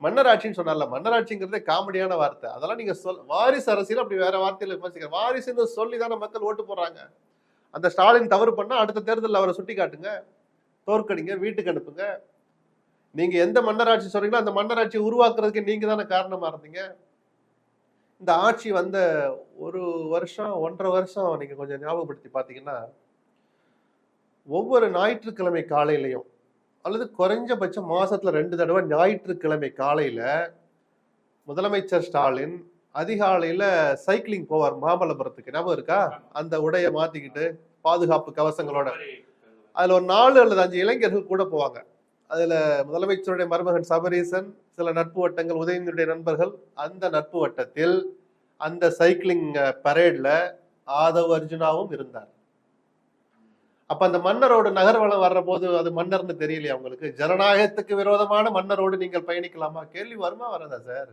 மன்னராட்சின்னு சொன்னார்ல, மன்னராட்சிங்கிறதே காமெடியான வார்த்தை. அதெல்லாம் நீங்க வாரிசு அரசியல் அப்படி வேற வார்த்தையில விமர்சிக்க வாரிசுன்னு சொல்லி தானே மக்கள் ஓட்டு போடுறாங்க. அந்த ஸ்டாலின் தவறு பண்ணா அடுத்த தேர்தலில் அவரை சுட்டி காட்டுங்க, தோற்கடிங்க, வீட்டுக்கு அனுப்புங்க. நீங்க எந்த மன்னராட்சி சொல்றீங்களோ அந்த மன்னராட்சியை உருவாக்குறதுக்கு நீங்க தானே காரணமா இருந்தீங்க. இந்த ஆட்சி வந்த 1 வருஷம் 1.5 வருஷம் நீங்க கொஞ்சம் ஞாபகப்படுத்தி பார்த்தீங்கன்னா, ஒவ்வொரு ஞாயிற்றுக்கிழமை காலையிலையும் அல்லது குறைஞ்சபட்சம் மாசத்துல 2 தடவை ஞாயிற்றுக்கிழமை காலையில முதலமைச்சர் ஸ்டாலின் அதிகாலையில சைக்கிளிங் போவார் மாமல்லபுரத்துக்கு. ஞாபகம் இருக்கா? அந்த உடைய மாத்திக்கிட்டு பாதுகாப்பு கவசங்களோட. அதுல ஒரு 4 அல்லது 5 இளைஞர்கள் கூட போவாங்க. அதுல முதலமைச்சருடைய மருமகன் சபரீசன், சில நட்பு வட்டங்கள், உதயநிதியுடைய நண்பர்கள். அந்த நட்பு வட்டத்தில் அந்த சைக்கிளிங் பரேட்ல ஆதவ் அர்ஜுனாவும் இருந்தார். அப்ப அந்த மன்னரோட நகர்வலம் வர்ற போது அது மன்னர்னு தெரியலையா உங்களுக்கு? ஜனநாயகத்துக்கு விரோதமான மன்னரோடு நீங்கள் பயணிக்கலாமா? கேள்வி வருமா வராதா சார்?